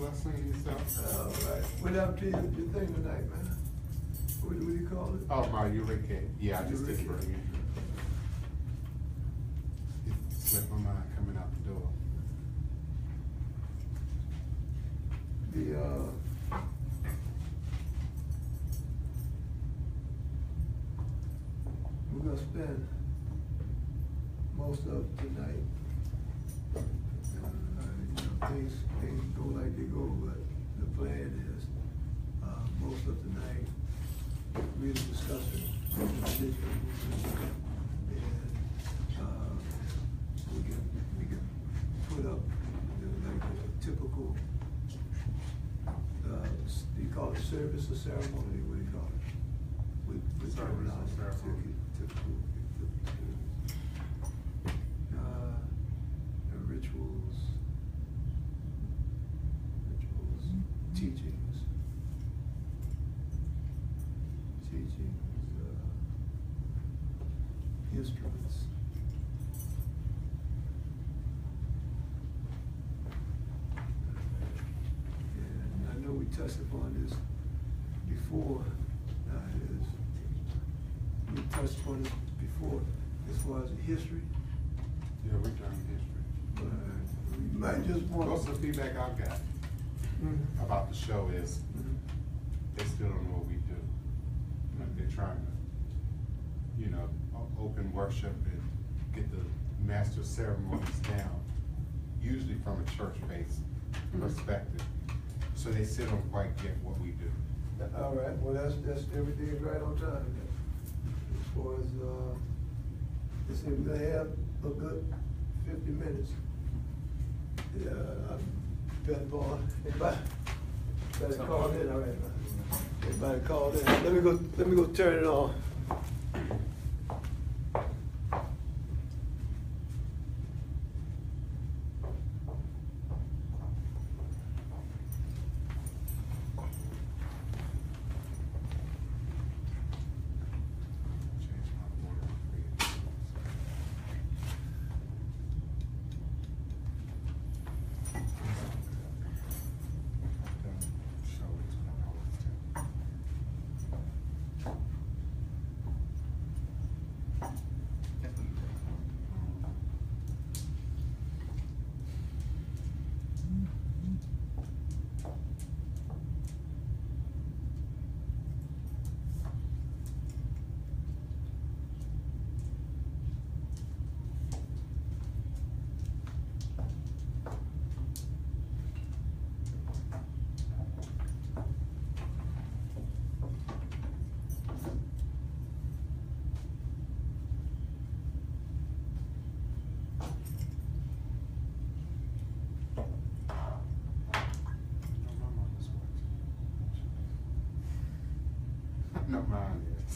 blessing yourself. All right. What happened to your thing tonight, man? What do you call it? Oh, my Eureka. Yeah, I just didn't bring it. It slipped my mind coming out the door. We're gonna spend most of tonight. Things go like they go, but the plan is most of the night really discussing the decision, and we can put up like a typical do you call it service or ceremony? What do you call it? With Service or ceremony. Typical rituals, teachings, instruments. And I know we touched upon this before. We touched upon this before as far as history. Yeah, we're done history. But we might just want. Most of the feedback I've got about the show is they still don't know what we do. Like they're trying to, open worship and get the master ceremonies down, usually from a church-based perspective. So they still don't quite get what we do. All right. Well, that's everything is right on time. As far as they say we're gonna have a good 50 minutes. Yeah, Ben Vaughn. Everybody called in. All right. Everybody called in. Let me go turn it on. No, mine is.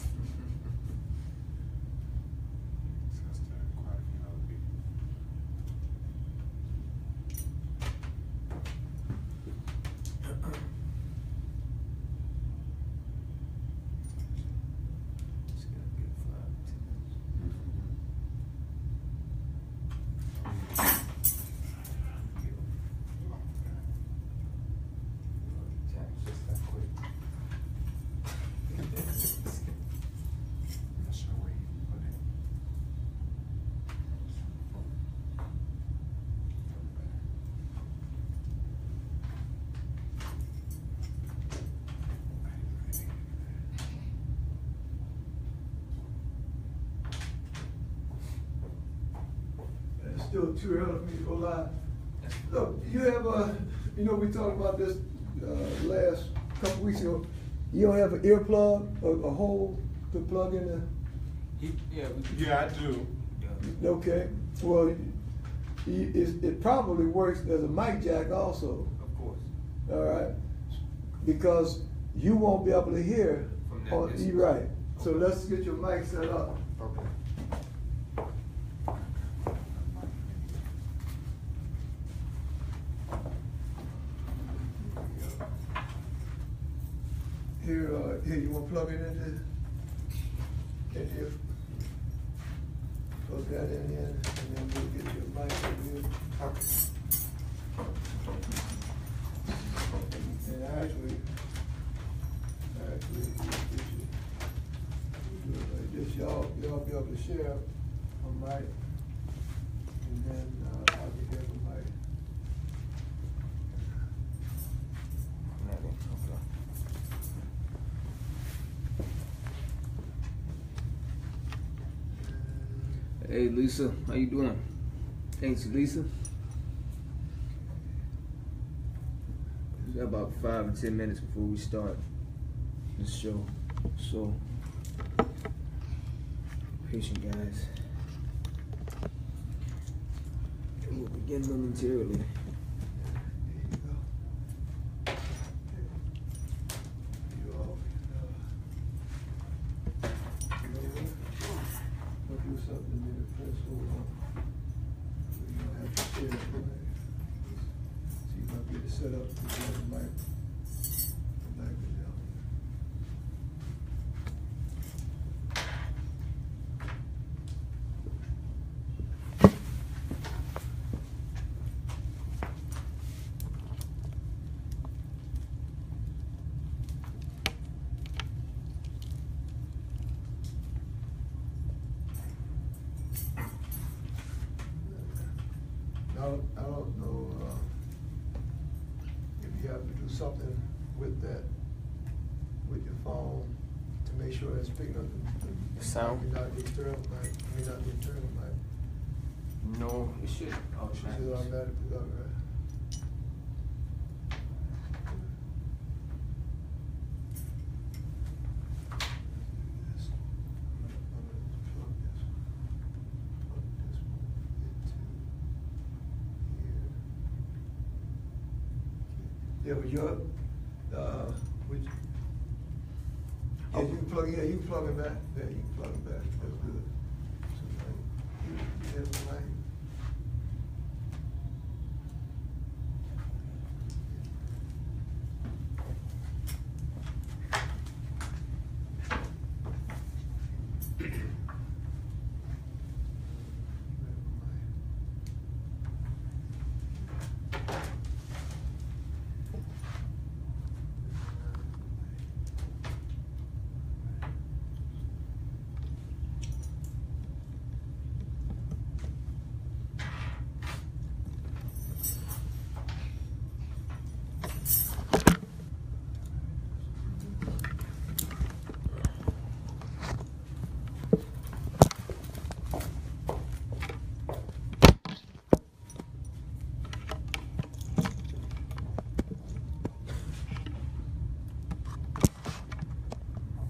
Sister and quite a few other people. Just gotta get 5 10 minutes. Just that quick. I'm not sure where you put it. It's still too early for me to go live. Look, you have we talked about this last couple weeks ago. You don't have an earplug or a hole to plug in the. Yeah, I do. Okay. Well, it probably works as a mic jack also. Of course. All right. Because you won't be able to hear. From that distance. You're right. So let's get your mic set up. Okay. Here, you want to plug it in here? Plug that in here, and then we'll get your mic over here. Okay. to share my mic, and then I'll get the mic. Hey Lisa, how you doing? Thanks, Lisa. We got about 5 or 10 minutes before we start this show, so patient, guys. And we'll begin momentarily. Set up the mic. I don't know if you have to do something with that, with your phone, to make sure it's picking up the sound. May not disturb mic. May not disturb mic. No, it should It's automatically. automatically up, right? Yeah, but you're, which, yeah, you can plug, yeah, you can plug it back, yeah, you can plug it back, that's good. So, you have the mic.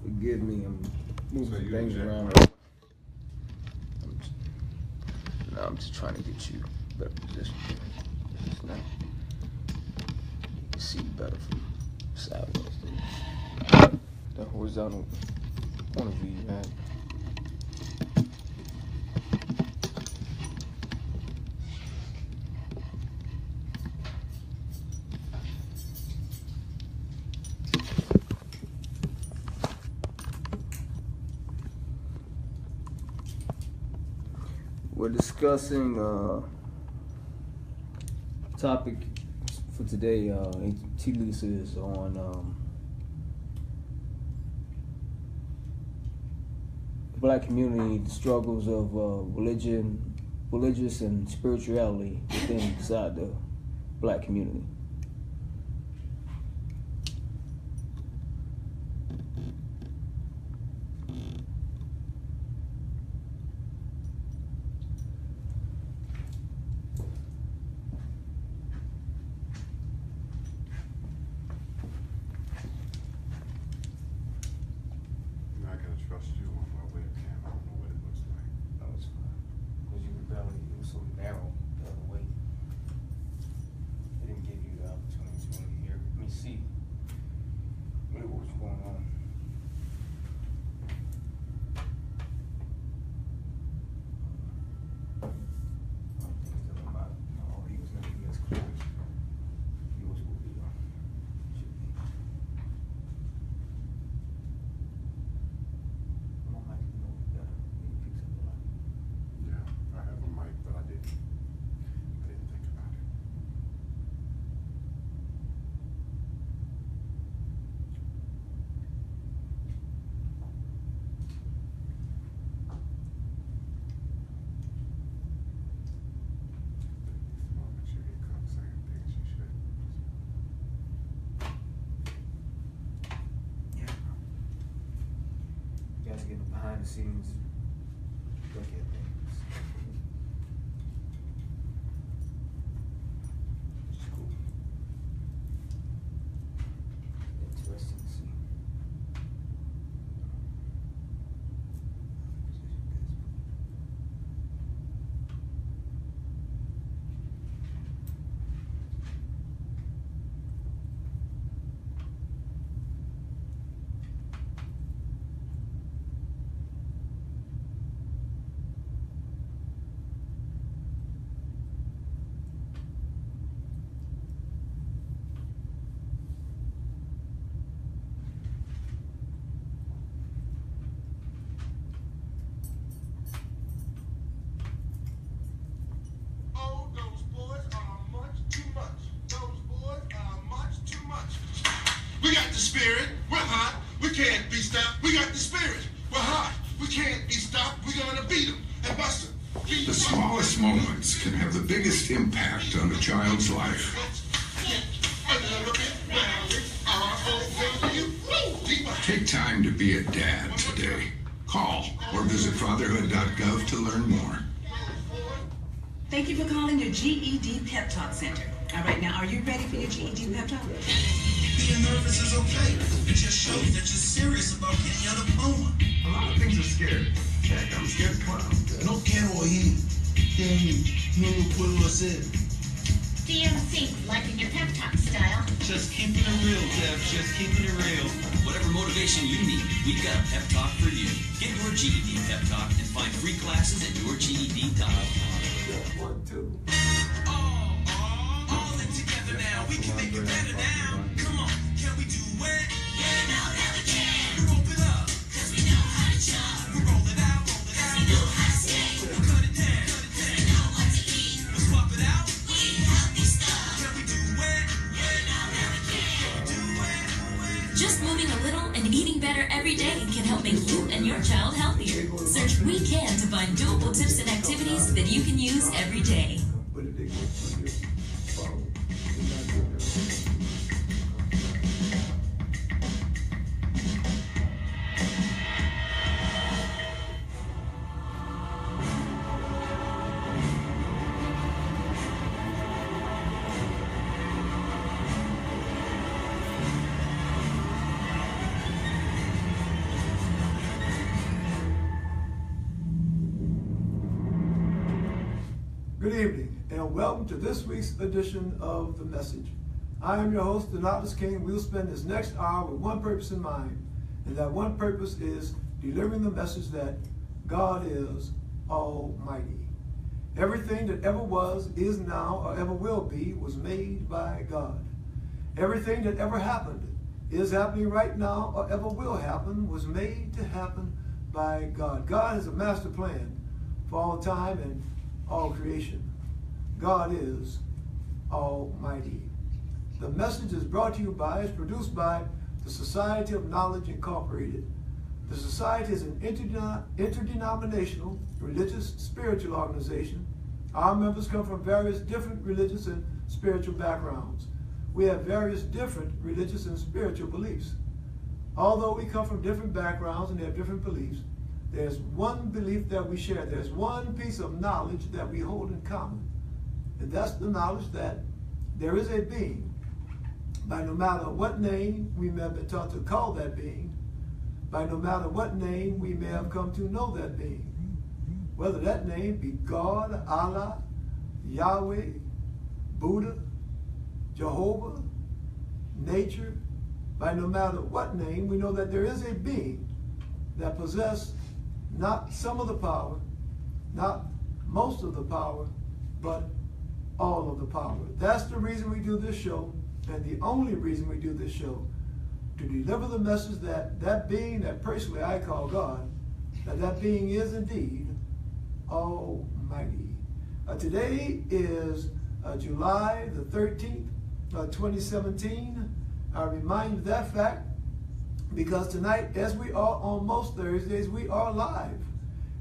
Forgive me, I'm moving So some you things inject around. right? I'm just trying to get you a better position. It's not, you can see better from sideways. The horizontal point of view you had. We're discussing topic for today. T. Lisa is on the Black community, the struggles of religious and spirituality inside the Black community. Trust you on my webcam. I don't know what it looks like. That was fine. Because you were barely, it was so narrow the other way. It didn't give you the scenes look at things. It's cool. Interesting to see. We got the spirit, we're hot, we can't be stopped. We got the spirit, we're hot, we can't be stopped. We're gonna beat them and bust them. The smallest moments can have the biggest impact on a child's life. Take time to be a dad today. Call or visit fatherhood.gov to learn more. Thank you for calling your GED Pep Talk Center. All right, now, are you ready for your GED Pep Talk? Being nervous is okay. It just shows that you're serious about getting your diploma. A lot of things are scary. Heck, I'm scared of clowns. No quiero oír. No puedo hacer. DMC, liking your pep talk style. Just keeping it real, Jeff. Just keeping it real. Whatever motivation you need, we've got a pep talk for you. Get your GED pep talk and find free classes at yourged.com. 1, 2. All in together now. We can make it better now. Come on, can we do it? Yeah, no, that we can. We rope it up. Cause we know how to jump. We roll it out. Cause we know how to stay. We cut it down. We know what to eat. We swap it out. We healthy stuff. Can we do it? Yeah, no, that we can. Do it. Just moving a little and eating better every day can help make you and your child healthier. Search We Can to find doable tips and activities that you can use every day. Good evening, and welcome to this week's edition of The Message. I am your host, Danatus King. We'll spend this next hour with one purpose in mind, and that one purpose is delivering the message that God is Almighty. Everything that ever was, is now, or ever will be was made by God. Everything that ever happened, is happening right now, or ever will happen was made to happen by God. God has a master plan for all time and all creation. God is Almighty. The message is brought to you by, is produced by the Society of Knowledge Incorporated. The Society is an interdenominational, religious, spiritual organization. Our members come from various different religious and spiritual backgrounds. We have various different religious and spiritual beliefs. Although we come from different backgrounds and have different beliefs, there's one belief that we share. There's one piece of knowledge that we hold in common. And that's the knowledge that there is a being, by no matter what name we may have been taught to call that being, by no matter what name we may have come to know that being, whether that name be God, Allah, Yahweh, Buddha, Jehovah, nature, by no matter what name, we know that there is a being that possesses not some of the power, not most of the power, but all of the power. That's the reason we do this show, and the only reason we do this show, to deliver the message that that being that personally I call God, that being is indeed Almighty. Today is July the 13th, 2017. I remind you of that fact because tonight, as we are on most Thursdays, we are live.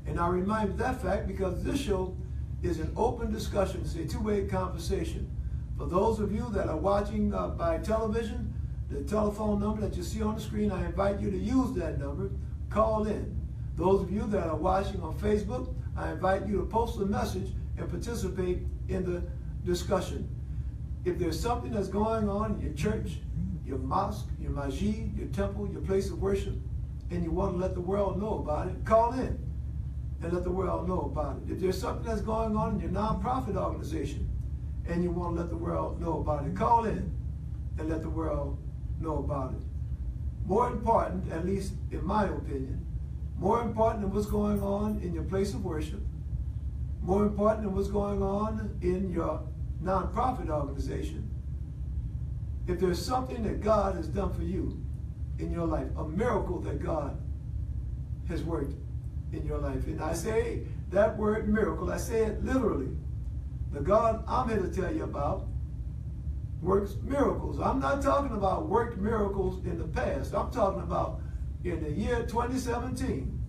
And I remind you of that fact because this show is an open discussion. It's a two-way conversation. For those of you that are watching by television, the telephone number that you see on the screen, I invite you to use that number. Call in. Those of you that are watching on Facebook, I invite you to post a message and participate in the discussion. If there's something that's going on in your church, your mosque, your masjid, your temple, your place of worship, and you want to let the world know about it, call in and let the world know about it. If there's something that's going on in your nonprofit organization and you want to let the world know about it, call in and let the world know about it. More important, at least in my opinion, more important than what's going on in your place of worship, more important than what's going on in your nonprofit organization, if there's something that God has done for you in your life, a miracle that God has worked in your life. And I say that word miracle, I say it literally. The God I'm here to tell you about works miracles. I'm not talking about worked miracles in the past. I'm talking about in the year 2017,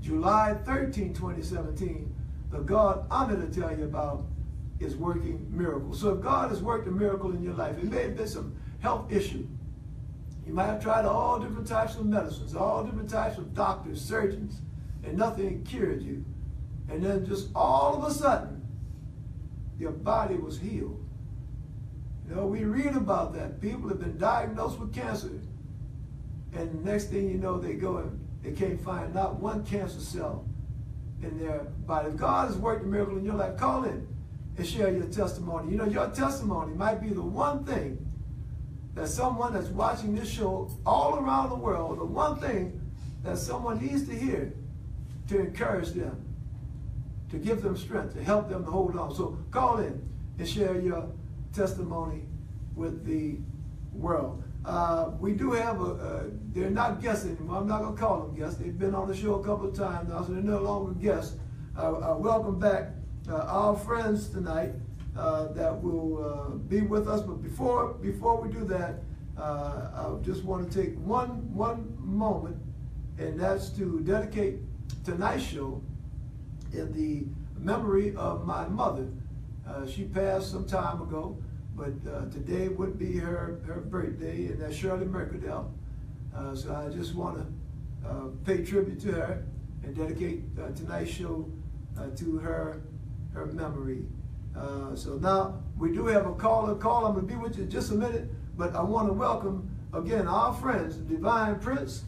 July 13, 2017, the God I'm here to tell you about is working miracles. So if God has worked a miracle in your life, it may have been some health issue. You might have tried all different types of medicines, all different types of doctors, surgeons, and nothing cured you. And then just all of a sudden, your body was healed. You know, we read about that. People have been diagnosed with cancer. And the next thing you know, they go and they can't find not one cancer cell in their body. If God has worked a miracle in your life, call in and share your testimony. You know, your testimony might be the one thing that someone that's watching this show all around the world, the one thing that someone needs to hear to encourage them, to give them strength, to help them to hold on. So call in and share your testimony with the world. We do have they're not guests anymore. I'm not going to call them guests. They've been on the show a couple of times now, so they're no longer guests. Welcome back our friends tonight that will be with us. But before we do that, I just want to take one moment, and that's to dedicate tonight's show in the memory of my mother. She passed some time ago, but today would be her birthday, and that's Shirley Mercadale. So I just want to pay tribute to her and dedicate tonight's show to her memory. So now we do have a caller. I'm going to be with you in just a minute, but I want to welcome again our friends, DivinePrince.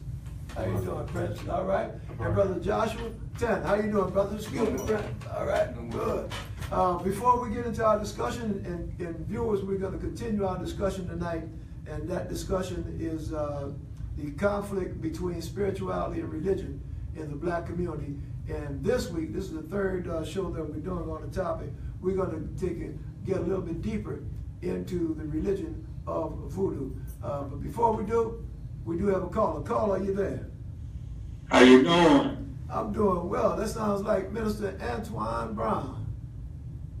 How you doing, Prince? All right. And Brother Joshua 10. How you doing, brother? Excuse me, Prince. All right. Good. Before we get into our discussion, and viewers, we're going to continue our discussion tonight, and that discussion is the conflict between spirituality and religion in the black community. And this week, this is the third show that we're doing on the topic. We're going to get a little bit deeper into the religion of Voodoo. But before we do have a caller. Caller, are you there? How you doing? I'm doing well. That sounds like Minister Antoine Brown.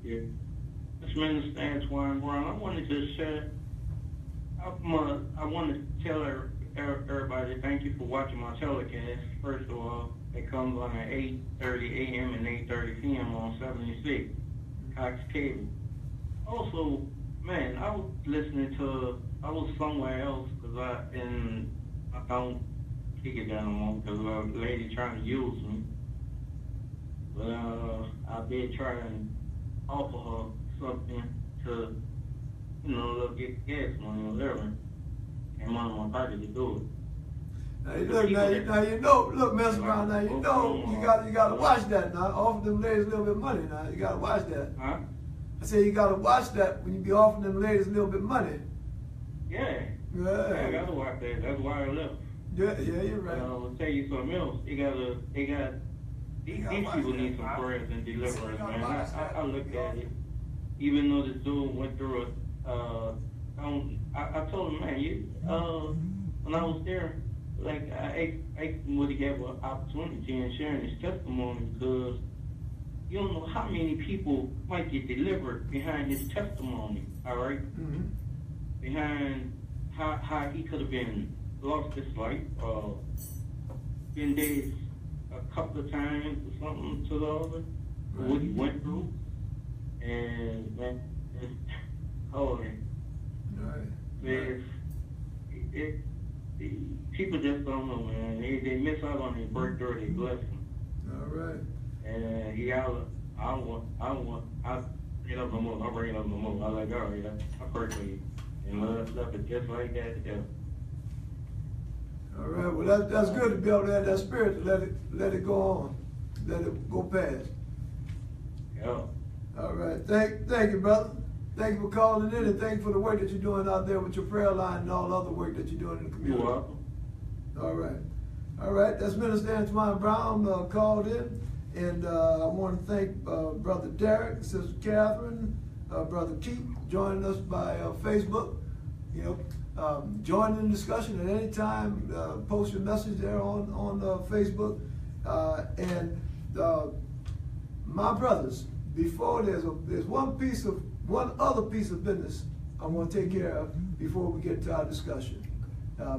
Yeah. It's Minister Antoine Brown. I wanted to share, I want to tell everybody thank you for watching my telecast. First of all, it comes on at 8:30 a.m. and 8:30 p.m. on 76 Cox Cable. Also, man, I was somewhere else because I don't kick it down on because a lady trying to use me. But I did try and offer her something to, get gas money or whatever. Came out of my pocket to do it. Now look, Mr. Brown, now you gotta watch that now. Offer them ladies a little bit of money now. You gotta watch that. Huh? I say you gotta watch that when you be offering them ladies a little bit of money. Yeah. Yeah. I gotta watch that. That's why I left. Yeah, you're right. I'll tell you something else. These people need some prayers and deliverance, man. I looked at it. Even though this dude went through I told him, man, when I was there, like I asked him would he have an opportunity in sharing his testimony because you don't know how many people might get delivered behind his testimony, all right? Mm-hmm. Behind how he could have been lost his life, been dead a couple of times or something to the other, right. What he went through, and man, it's holy. Right. There's people people just don't know, man. They miss out on their breakthrough, their blessing. All right. And he I bring it up no more. I bring it up no more. I like, all right, I personally and left it just like that. Yeah. All right. Well, that's good to be able to have that spirit to let it go on, let it go past. Yeah. All right. Thank you, brother. Thank you for calling in, and thank you for the work that you're doing out there with your prayer line and all the other work that you're doing in the community. You're welcome. All right. All right. That's Minister Antoine Brown called in. And I want to thank Brother Derek, Sister Catherine, Brother Keith, joining us by Facebook. You know, join in the discussion at any time. Post your message there on Facebook. And my brothers, before there's one other piece of business I want to take care of before we get to our discussion.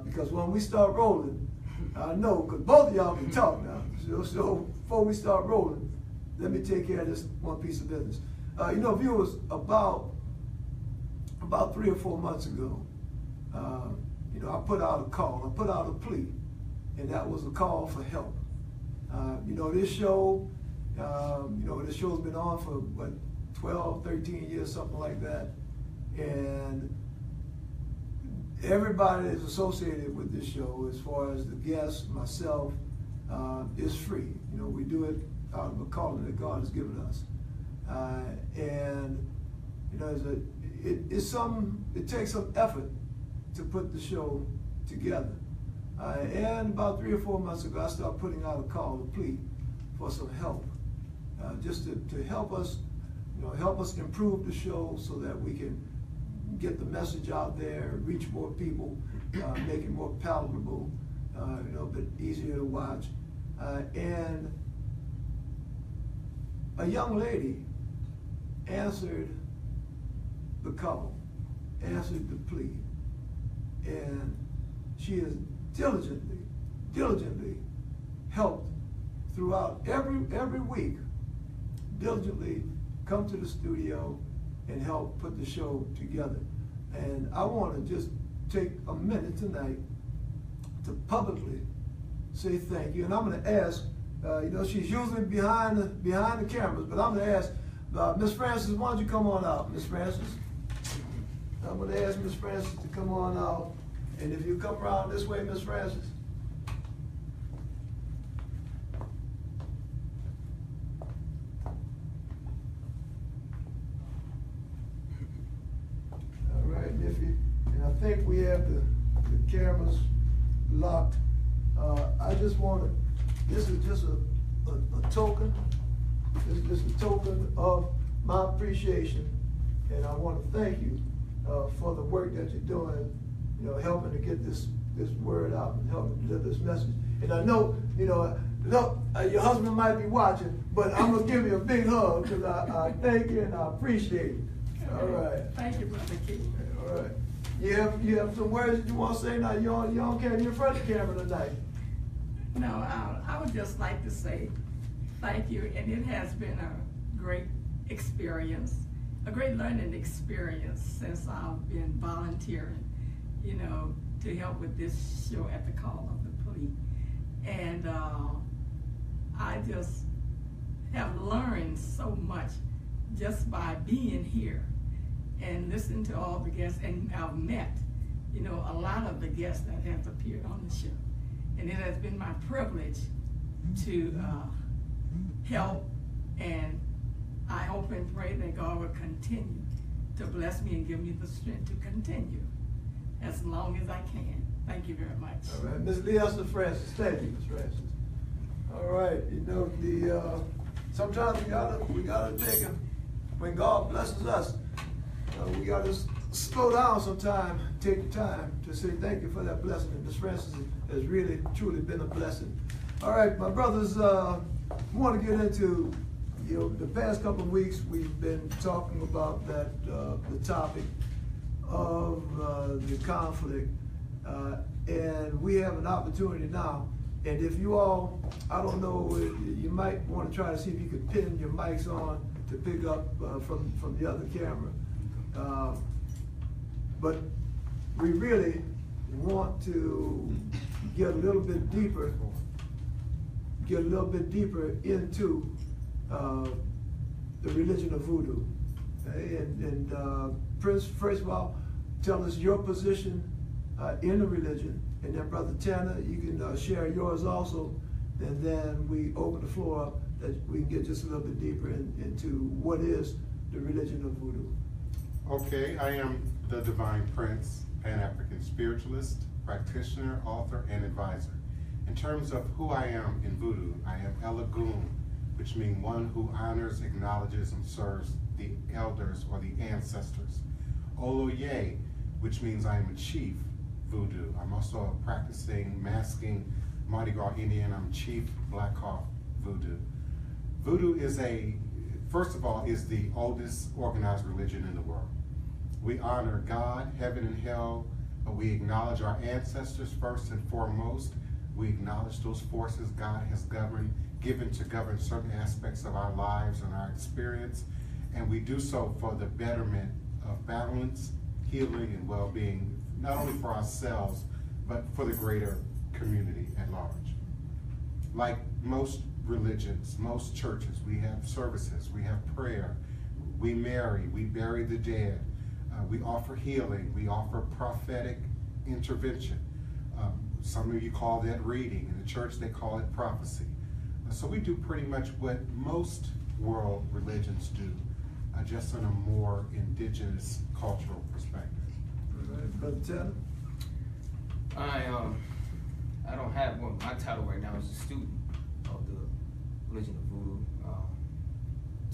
Because when we start rolling, I know, because both of y'all can talk now. So before we start rolling, let me take care of this one piece of business. You know, viewers, about 3 or 4 months ago, you know, I put out a call, I put out a plea, and that was a call for help. You know, this show, this show's been on for, what, 12, 13 years, something like that. And everybody that's associated with this show, as far as the guests, myself, is free. You know, we do it out of a calling that God has given us. And, you know, it takes some effort to put the show together. And about 3 or 4 months ago, I started putting out a call, a plea for some help, just to help us, help us improve the show so that we can get the message out there, reach more people, make it more palatable, a bit easier to watch. And a young lady answered the call, answered the plea, and she has diligently helped throughout every week, diligently come to the studio and help put the show together. And I want to just take a minute tonight to publicly say thank you. And I'm going to ask, she's usually behind the cameras, but I'm going to ask Miss Francis, why don't you come on out, Miss Francis? I'm going to ask Miss Francis to come on out. And if you come around this way, Miss Francis. All right, Niffy. And I think we have the cameras locked. I just want to, this is just a token. This is just a token of my appreciation. And I want to thank you for the work that you're doing, helping to get this word out and helping to deliver this message. And I know, your husband might be watching, but I'm going to give you a big hug because I thank you and I appreciate it. All right. Thank you, Brother Keith. All right. You have some words that you want to say now? You on camera, you're in front of the camera tonight. No, I would just like to say thank you, and it has been a great experience, a great learning experience since I've been volunteering, to help with this show at the call of the plea. And I just have learned so much just by being here and listening to all the guests, and I've met, a lot of the guests that have appeared on the show. And it has been my privilege to help, and I hope and pray that God will continue to bless me and give me the strength to continue as long as I can. Thank you very much. All right, Ms. Leasta Francis, thank you, Ms. Francis. All right, sometimes we gotta take it, when God blesses us, we gotta slow down sometime, take the time to say thank you for that blessing. And Ms. Francis has really, truly been a blessing. All right, my brothers, we want to get into, the past couple of weeks we've been talking about that, the topic of the conflict, and we have an opportunity now. And if you all, I don't know, you might want to try to see if you could pin your mics on to pick up from the other camera. But we really want to get a little bit deeper into the religion of Voodoo. Okay? And Prince, first of all, tell us your position in the religion, and then Brother Tanner, you can share yours also, and then we open the floor up that we can get just a little bit deeper into what is the religion of Voodoo. Okay, I am the Divine Prince, Pan-African spiritualist, practitioner, author, and advisor. In terms of who I am in Voodoo, I am Elagoon, which means one who honors, acknowledges, and serves the elders or the ancestors. Oloye, which means I am a chief Voodoo. I'm also a practicing masking Mardi Gras Indian. I'm Chief Black Hawk Voodoo. Voodoo is first of all, is the oldest organized religion in the world. We honor God, heaven, and hell, but we acknowledge our ancestors first and foremost. We acknowledge those forces God has given to govern certain aspects of our lives and our experience, and we do so for the betterment of balance, healing, and well-being, not only for ourselves, but for the greater community at large. Like most religions, most churches, we have services, we have prayer, we marry, we bury the dead, we offer healing, we offer prophetic intervention. Some of you call that reading. In the church, they call it prophecy. So we do pretty much what most world religions do, just on a more indigenous cultural perspective. Brother Tanner? I don't have one. My title right now is a student of the religion of Voodoo.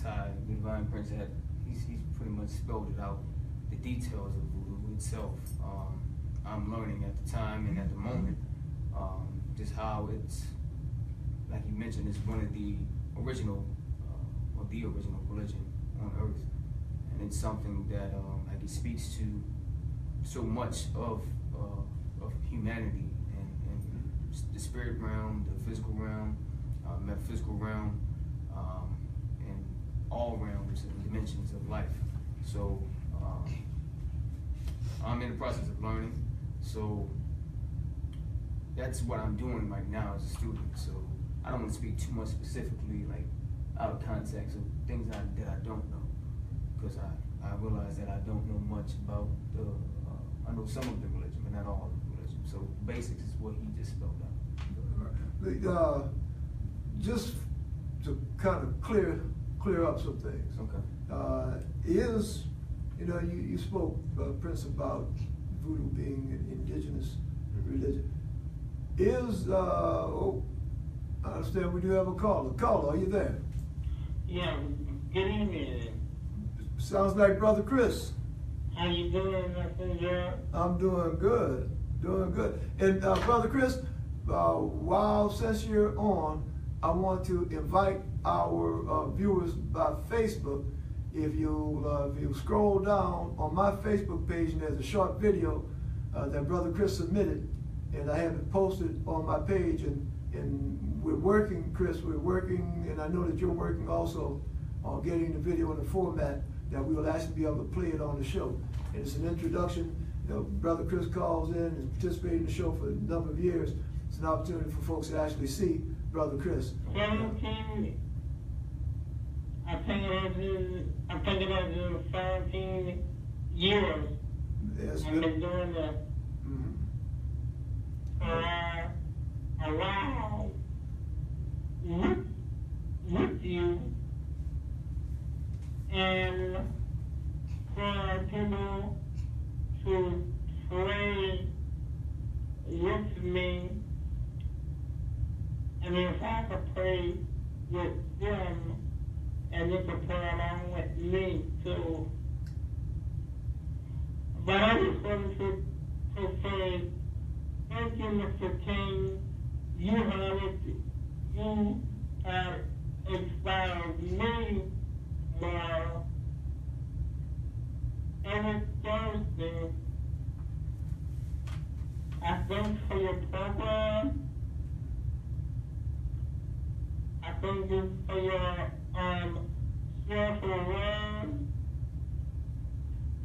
Ty, the Divine Prince, he's pretty much spelled it out, the details of Voodoo itself. I'm learning at the time and at the moment just how it's, like you mentioned, it's one of the original, or the original religion on earth. And it's something that like it speaks to so much of humanity and the spirit realm, the physical realm, metaphysical realm, and all realms and dimensions of life. So I'm in the process of learning. So that's what I'm doing right now as a student. So I don't want to speak too much specifically, like out of context of things that I don't know, because I realize that I don't know much about I know some of the religion, but not all of the religion. So basics is what he just spelled out. Just to kind of clear up some things. Okay. You spoke, Prince, about Voodoo being an indigenous religion. I understand we do have a caller. Caller, are you there? Yeah, good evening. Sounds like Brother Chris. How you doing, Messenger? I'm doing good, And Brother Chris, since you're on, I want to invite our viewers by Facebook. If you scroll down on my Facebook page, and there's a short video that Brother Chris submitted, and I have it posted on my page, and we're working, Chris, and I know that you're working also on getting the video in a format that we will actually be able to play it on the show. And it's an introduction. Brother Chris calls in and participated in the show for a number of years. It's an opportunity for folks to actually see Brother Chris. 17. I think it was 17 years. Yes, I've been doing that. A while with you, and for people to pray with me, and if I could pray with them, and they could pray along with me too. But I just wanted to say, thank you, Mr. King. You have inspired me more. Every Thursday, I thank for your program. I thank you for your spiritual word.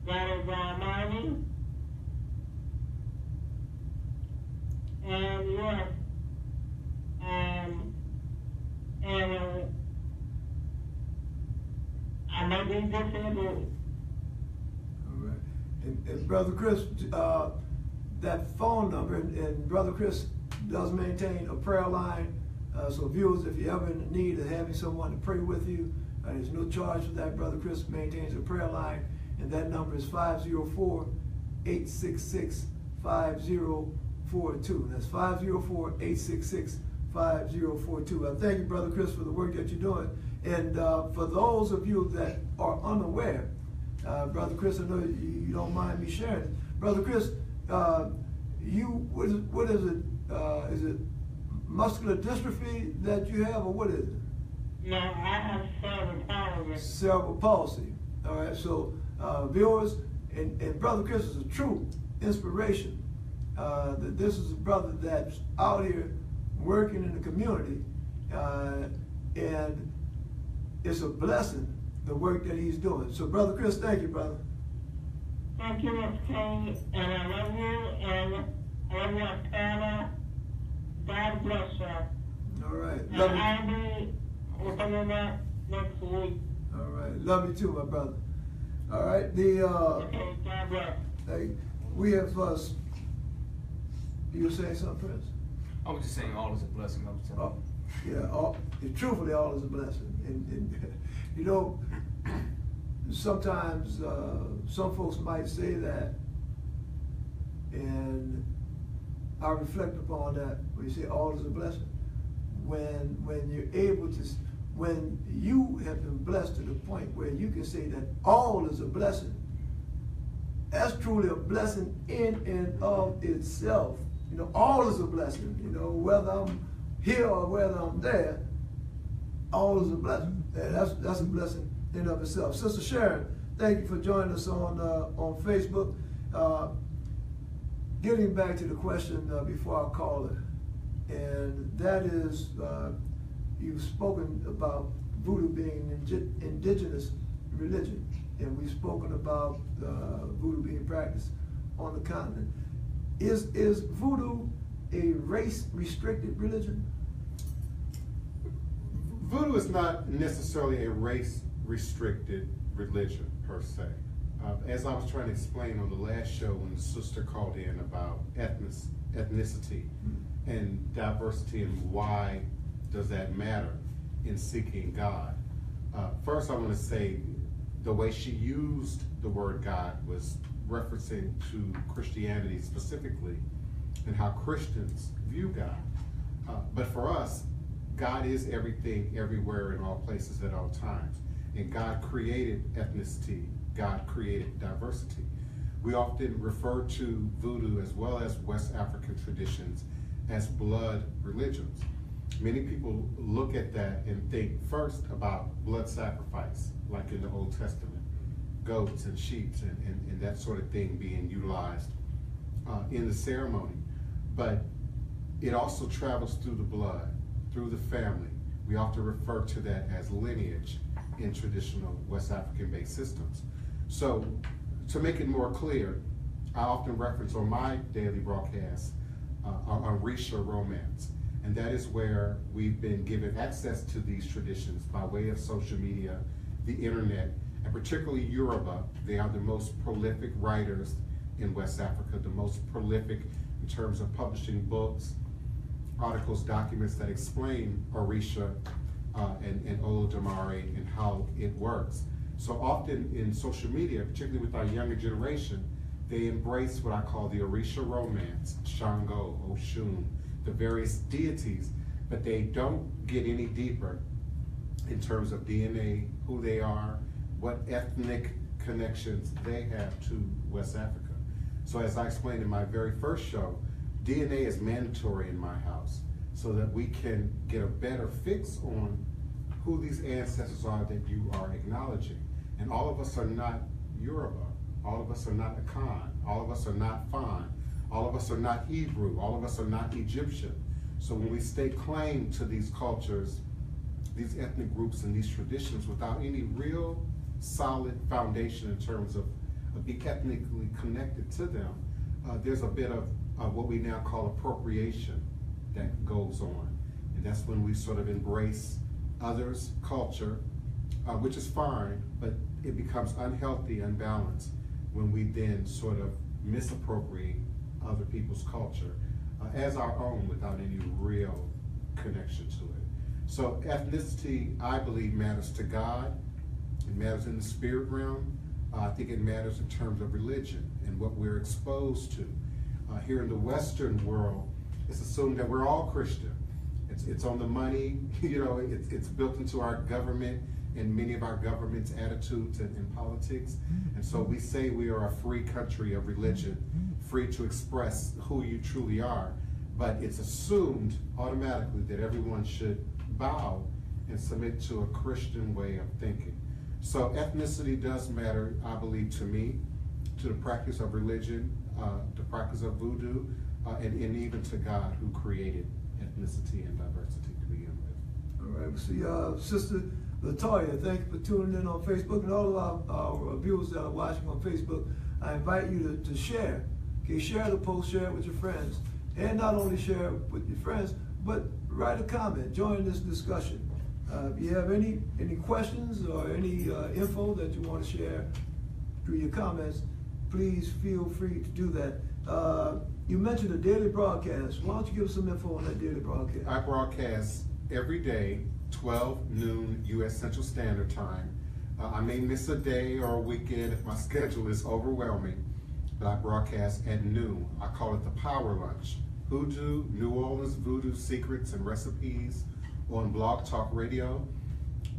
God is Almighty. And we just had to. All right. And Brother Chris, that phone number, and Brother Chris does maintain a prayer line. So viewers, if you're ever in need of having someone to pray with you, there's no charge for that. Brother Chris maintains a prayer line, and that number is 504-866-5042. That's 504-866-5042. I thank you, Brother Chris, for the work that you're doing. And for those of you that are unaware, Brother Chris, I know you don't mind me sharing. Brother Chris, what is it? Is it muscular dystrophy that you have, or what is it? No, I have cerebral palsy. Cerebral palsy. All right, so viewers, and Brother Chris is a true inspiration. That this is a brother that's out here working in the community, and it's a blessing, the work that he's doing. So, Brother Chris, thank you, brother. Thank you, Mr. King, and I love you, and I love you, Anna. God bless you. All right. And Love you. I'll be coming back next week. All right. Love you too, my brother. All right. Okay, God bless. We have you were saying something, Prince? I was just saying all is a blessing. I was telling you. Yeah, truthfully, all is a blessing. And you know, sometimes some folks might say that, and I reflect upon that when you say all is a blessing. When you're able to, when you have been blessed to the point where you can say that all is a blessing, that's truly a blessing in and of itself. You know, all is a blessing. You know, whether I'm here or whether I'm there, all is a blessing. And that's a blessing in and of itself. Sister Sharon, thank you for joining us on Facebook. Getting back to the question before I call it, and that is, you've spoken about Voodoo being an indigenous religion, and we've spoken about Voodoo being practiced on the continent. Is Voodoo a race-restricted religion? Voodoo is not necessarily a race-restricted religion per se. As I was trying to explain on the last show when the sister called in about ethnicity and diversity and why does that matter in seeking God. First I want to say the way she used the word God was referencing to Christianity specifically and how Christians view God. But for us, God is everything, everywhere, in all places, at all times. And God created ethnicity. God created diversity. We often refer to Voodoo as well as West African traditions as blood religions. Many people look at that and think first about blood sacrifice, like in the Old Testament, goats and sheep and that sort of thing being utilized in the ceremony. But it also travels through the blood, through the family. We often refer to that as lineage in traditional West African-based systems. So to make it more clear, I often reference on my daily broadcast Orisha romance. And that is where we've been given access to these traditions by way of social media, the internet, and particularly Yoruba. They are the most prolific writers in West Africa, the most prolific in terms of publishing books, articles, documents that explain Orisha and Olodumare and how it works. So often in social media, particularly with our younger generation, they embrace what I call the Orisha romance, Shango, Oshun, the various deities, but they don't get any deeper in terms of DNA, who they are, what ethnic connections they have to West Africa. So as I explained in my very first show, DNA is mandatory in my house so that we can get a better fix on who these ancestors are that you are acknowledging. And all of us are not Yoruba, all of us are not Akan, all of us are not Fan, all of us are not Hebrew, all of us are not Egyptian. So when we stake claim to these cultures, these ethnic groups and these traditions without any real solid foundation in terms of being ethnically connected to them, there's a bit of what we now call appropriation that goes on. And that's when we sort of embrace others' culture, which is fine, but it becomes unhealthy, unbalanced, when we then sort of misappropriate other people's culture as our own without any real connection to it. So ethnicity, I believe, matters to God. It matters in the spirit realm. I think it matters in terms of religion and what we're exposed to. Here in the Western world, it's assumed that we're all Christian. It's on the money, you know, it's built into our government and many of our government's attitudes and politics. And so we say we are a free country of religion, free to express who you truly are. But it's assumed automatically that everyone should bow and submit to a Christian way of thinking. So ethnicity does matter, I believe, to me, to the practice of religion, the practice of voodoo, and even to God who created ethnicity and diversity to begin with. All right, we see Sister Latoya, thank you for tuning in on Facebook, and all of our viewers that are watching on Facebook. I invite you to share. Okay, share the post, share it with your friends, and not only share it with your friends, but write a comment, join this discussion. If you have any questions or any info that you want to share through your comments, please feel free to do that. You mentioned a daily broadcast. Why don't you give us some info on that daily broadcast? I broadcast every day, 12 noon U.S. Central Standard Time. I may miss a day or a weekend if my schedule is overwhelming, but I broadcast at noon. I call it the Power Lunch. Hoodoo, New Orleans Voodoo Secrets and Recipes on Blog Talk Radio.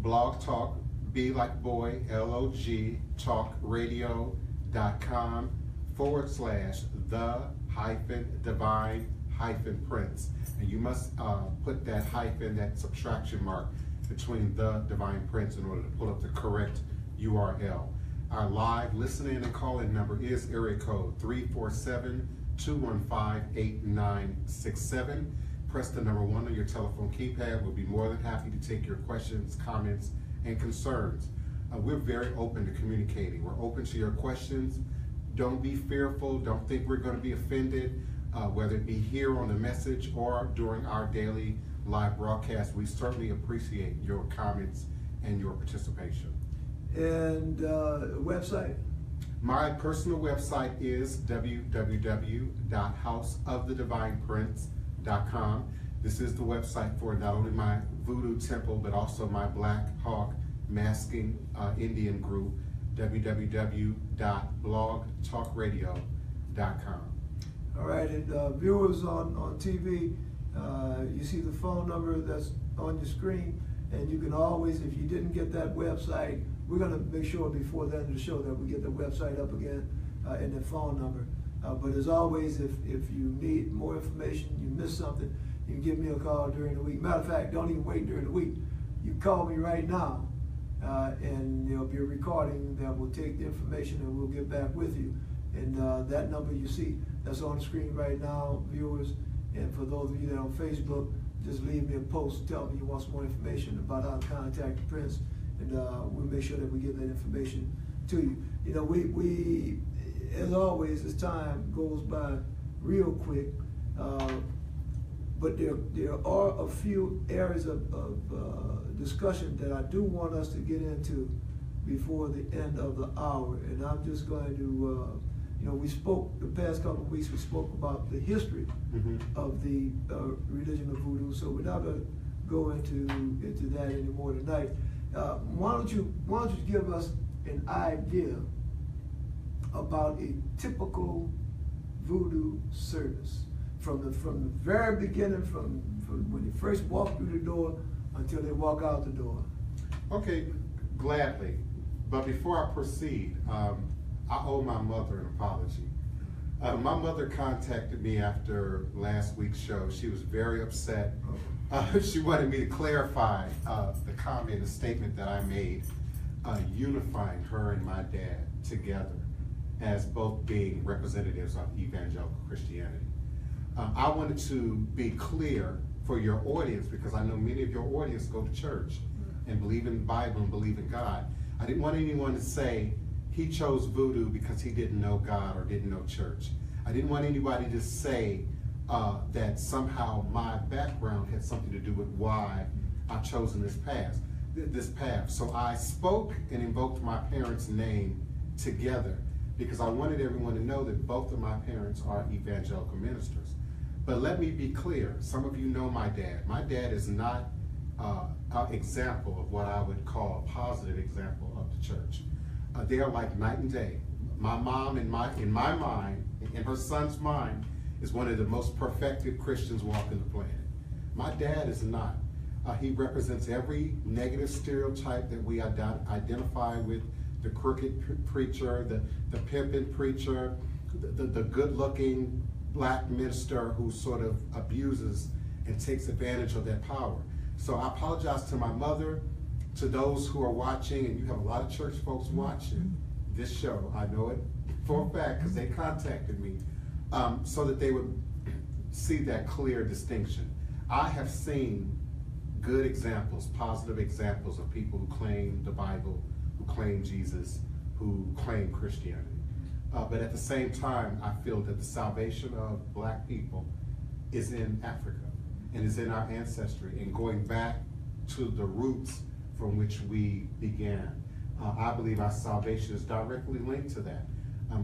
Blog Talk, B like boy, L-O-G, talkradio.com /the-divine-prince. And you must put that hyphen, that subtraction mark between the Divine Prince in order to pull up the correct URL. Our live listening and call-in number is area code 347-215-8967. Press the number 1 on your telephone keypad. We'll be more than happy to take your questions, comments, and concerns. We're very open to communicating. We're open to your questions. Don't be fearful. Don't think we're going to be offended, whether it be here on the message or during our daily live broadcast. We certainly appreciate your comments and your participation. And website? My personal website is www.houseofthedivineprince.com. This is the website for not only my Voodoo temple, but also my Black Hawk masking Indian group, www.blogtalkradio.com. All right, and viewers on TV, you see the phone number that's on your screen, and you can always, if you didn't get that website, we're going to make sure before the end of the show that we get the website up again and the phone number. But as always, if you need more information, you missed something, you can give me a call during the week. Matter of fact, don't even wait during the week. You call me right now, and there'll be a recording that will take the information and we'll get back with you. And that number you see, that's on the screen right now, viewers. And for those of you that are on Facebook, just leave me a post, tell me you want some more information about how to contact the Prince, and we'll make sure that we get that information to you. You know, we as always, as time goes by real quick, but there are a few areas of discussion that I do want us to get into before the end of the hour, and I'm just going to, you know, we spoke the past couple of weeks. We spoke about the history of the religion of Voodoo, so we're not going to go into that anymore tonight. Why don't you give us an idea about a typical Voodoo service from the very beginning, from when you first walk through the door until they walk out the door? Okay, gladly. But before I proceed, I owe my mother an apology. My mother contacted me after last week's show. She was very upset. She wanted me to clarify the comment, the statement that I made, unifying her and my dad together as both being representatives of evangelical Christianity. I wanted to be clear for your audience, because I know many of your audience go to church and believe in the Bible and believe in God. I didn't want anyone to say he chose Voodoo because he didn't know God or didn't know church. I didn't want anybody to say that somehow my background had something to do with why I've chosen this path. this path. So I spoke and invoked my parents' name together because I wanted everyone to know that both of my parents are evangelical ministers. But let me be clear, some of you know my dad. My dad is not an example of what I would call a positive example of the church. They are like night and day. My mom, in my mind, in her son's mind, is one of the most perfected Christians walking the planet. My dad is not. He represents every negative stereotype that we identify with: the crooked preacher, the pimping preacher, the good-looking black minister who sort of abuses and takes advantage of that power. So I apologize to my mother, to those who are watching, and you have a lot of church folks watching this show. I know it for a fact because they contacted me, so that they would see that clear distinction. I have seen good examples, positive examples of people who claim the Bible, who claim Jesus, who claim Christianity. But at the same time, I feel that the salvation of black people is in Africa and is in our ancestry and going back to the roots from which we began. I believe our salvation is directly linked to that.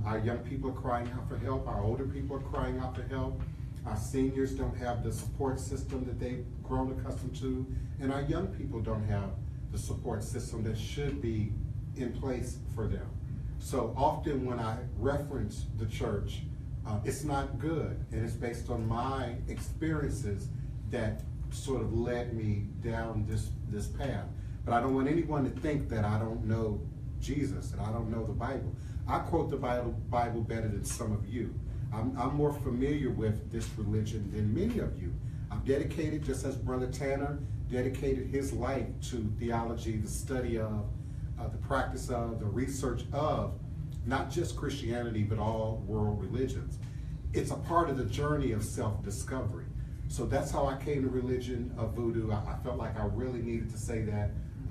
Our young people are crying out for help. Our older people are crying out for help. Our seniors don't have the support system that they've grown accustomed to, and our young people don't have the support system that should be in place for them. So often when I reference the church, it's not good, and it's based on my experiences that sort of led me down this path. But I don't want anyone to think that I don't know Jesus and I don't know the Bible. I quote the Bible better than some of you. I'm more familiar with this religion than many of you. I've dedicated, just as Brother Tanner dedicated his life to theology, the study of, the practice of, the research of, not just Christianity, but all world religions. It's a part of the journey of self-discovery. So that's how I came to religion of Voodoo. I felt like I really needed to say that.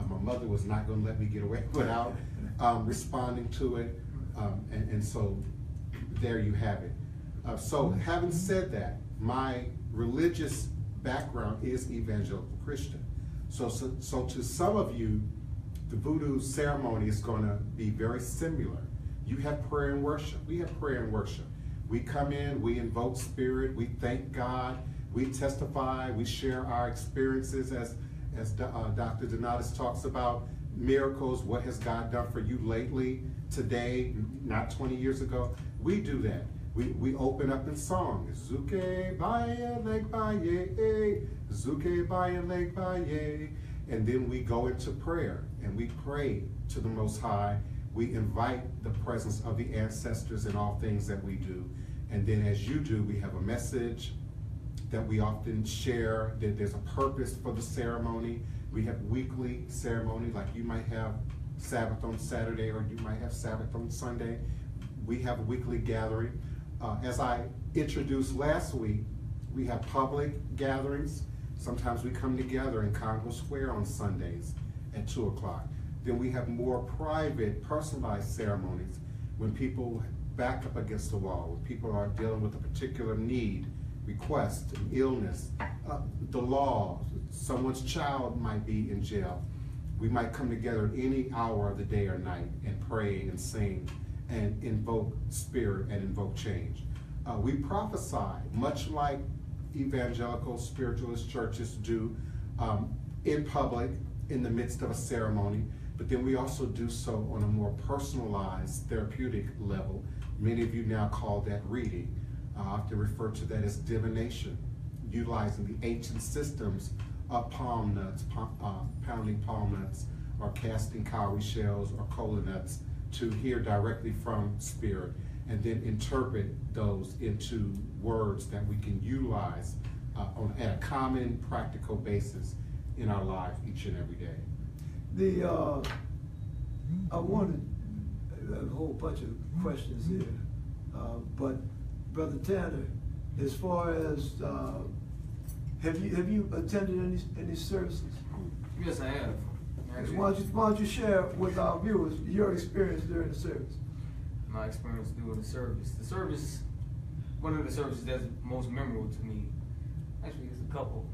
My mother was not going to let me get away without responding to it. And so there you have it. So having said that, my religious background is evangelical Christian. So to some of you, the Voodoo ceremony is going to be very similar. You have prayer and worship. We have prayer and worship. We come in, we invoke spirit, we thank God, we testify, we share our experiences as Dr. Danatus talks about miracles. What has God done for you lately, today, not 20 years ago? We do that. We open up in song. Zuke baye leg baye, zuke baye leg baye. And then we go into prayer and we pray to the Most High. We invite the presence of the ancestors in all things that we do. And then as you do, we have a message that we often share, that there's a purpose for the ceremony. We have weekly ceremony, like you might have Sabbath on Saturday or you might have Sabbath on Sunday. We have a weekly gathering. As I introduced last week, we have public gatherings. Sometimes we come together in Congo Square on Sundays at 2 o'clock. Then we have more private, personalized ceremonies when people back up against the wall, when people are dealing with a particular need, request, an illness, the law, someone's child might be in jail. We might come together any hour of the day or night and pray and sing and invoke spirit and invoke change. We prophesy, much like evangelical spiritualist churches do, in public, in the midst of a ceremony, but then we also do so on a more personalized, therapeutic level. Many of you now call that reading. I often refer to that as divination, utilizing the ancient systems of palm nuts, pounding palm nuts, or casting cowrie shells or cola nuts to hear directly from spirit, and then interpret those into words that we can utilize at a common, practical basis in our life each and every day. I wanted a whole bunch of questions here, but Brother Tanner, as far as have you attended any services? Yes, I have. Why don't you share with our viewers your experience during the service? My experience during the service. The service, one of the services that's most memorable to me, actually it's a couple,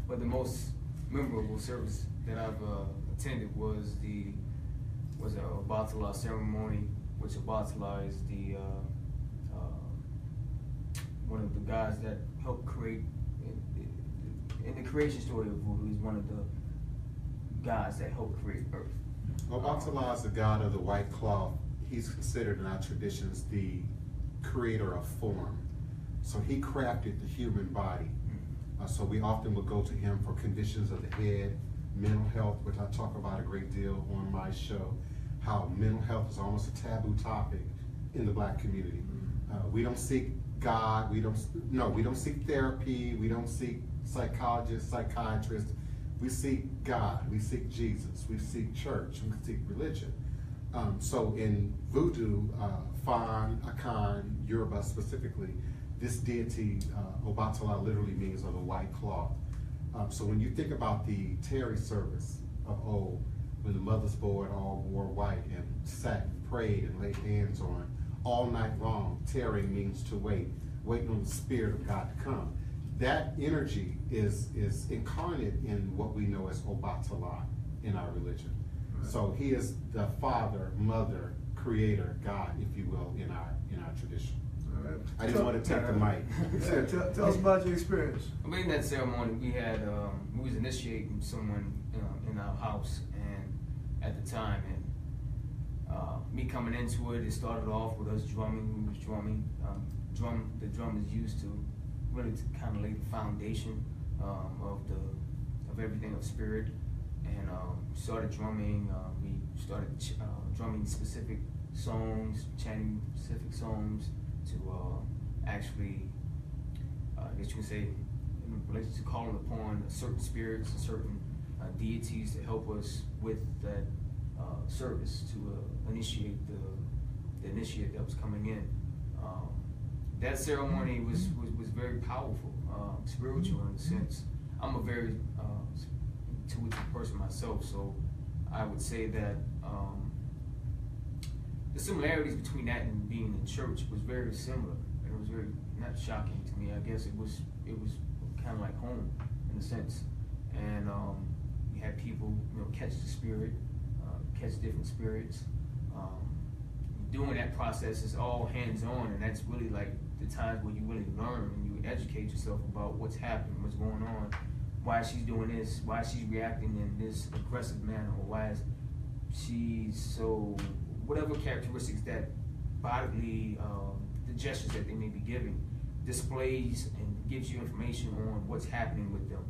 but the most memorable service that I've attended was a Obatala ceremony, which Obatala is the one of the guys that helped create in the creation story of Voodoo. He's one of the guys that helped create Earth. Obatala is the god of the white cloth. He's considered in our traditions the creator of form. So he crafted the human body. So we often will go to him for conditions of the head, mental health, which I talk about a great deal on my show, how mental health is almost a taboo topic in the Black community. We don't seek God, we don't seek therapy, we don't seek psychologists, psychiatrists. We seek God, we seek Jesus, we seek church, we seek religion. So in Voodoo, Fan, Akan, Yoruba specifically, this deity, Obatala, literally means of the white cloth. So when you think about the Terry service of old, when the mothers board all wore white and sat and prayed and laid hands on all night long, Terry means to wait, waiting on the Spirit of God to come. That energy is incarnate in what we know as Obatala in our religion. Right. So he is the father, mother, creator, God, if you will, in our tradition. All right. I didn't want to take the mic. Tell us about your experience. I mean, in that ceremony, we was initiating someone in our house, and at the time, and me coming into it, it started off with us drumming. We was drumming. The drum is used to really to kind of lay the foundation of everything of spirit, and we started drumming. We started drumming specific songs, chanting specific songs to actually, I guess you can say, in relation to calling upon certain spirits and certain deities to help us with that service to initiate the initiate that was coming in. That ceremony was very powerful, spiritual in a sense. I'm a very intuitive person myself, so I would say that the similarities between that and being in church was very similar. It was very not shocking to me. I guess it was kind of like home in a sense, and we had people catch the spirit, catch different spirits. Doing that process is all hands-on, and that's really like the times where you really learn and you educate yourself about what's happening, what's going on, why she's doing this, why she's reacting in this aggressive manner, or why is she so, whatever characteristics that bodily, the gestures that they may be giving, displays and gives you information on what's happening with them.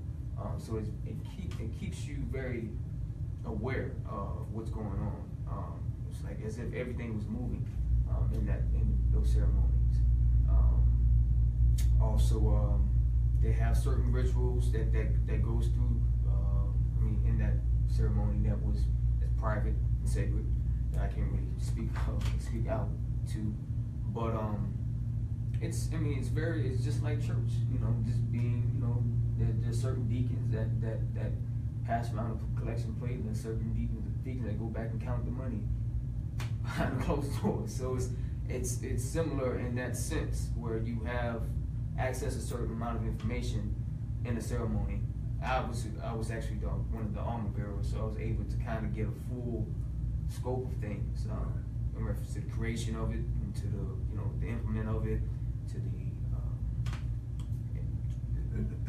So it keeps you very aware of what's going on. It's like as if everything was moving in those ceremonies. Also, they have certain rituals that goes through. In that ceremony that was private and sacred that I can't really speak out to, but it's just like church, just being, there's certain deacons that pass around a collection plate, and there's certain deacons that go back and count the money behind the closed doors. So it's similar in that sense, where you have access to a certain amount of information in the ceremony. I was actually one of the armor bearers, so I was able to kind of get a full scope of things in reference to the creation of it, and to the implement of it, to the.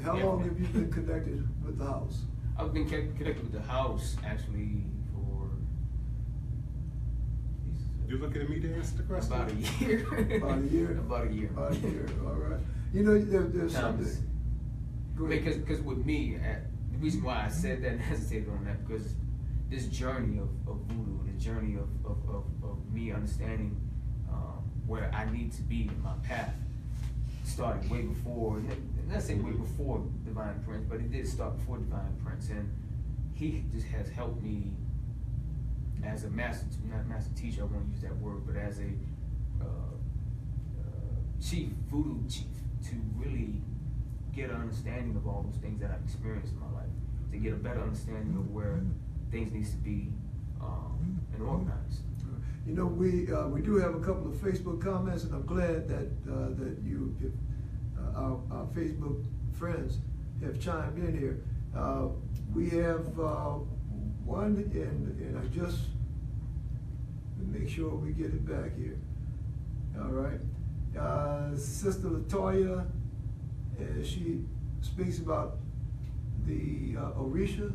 How long have you been connected with the house? I've been connected with the house actually for. You're looking at me to answer the question? About a year. About a year? About a year. About a year, all right. There's something. Because with me, the reason why I said that and hesitated on that, because this journey of Voodoo, the journey of me understanding where I need to be in my path, started way before, let's say way before DivinePrince, but it did start before DivinePrince, and he just has helped me as a not master teacher, I won't use that word, but as a Voodoo chief, to really get an understanding of all those things that I've experienced in my life, to get a better understanding of where things needs to be and organized. We do have a couple of Facebook comments, and I'm glad that our Facebook friends have chimed in here. We have one, and I just make sure we get it back here. All right. Sister Latoya, she speaks about the Orisha.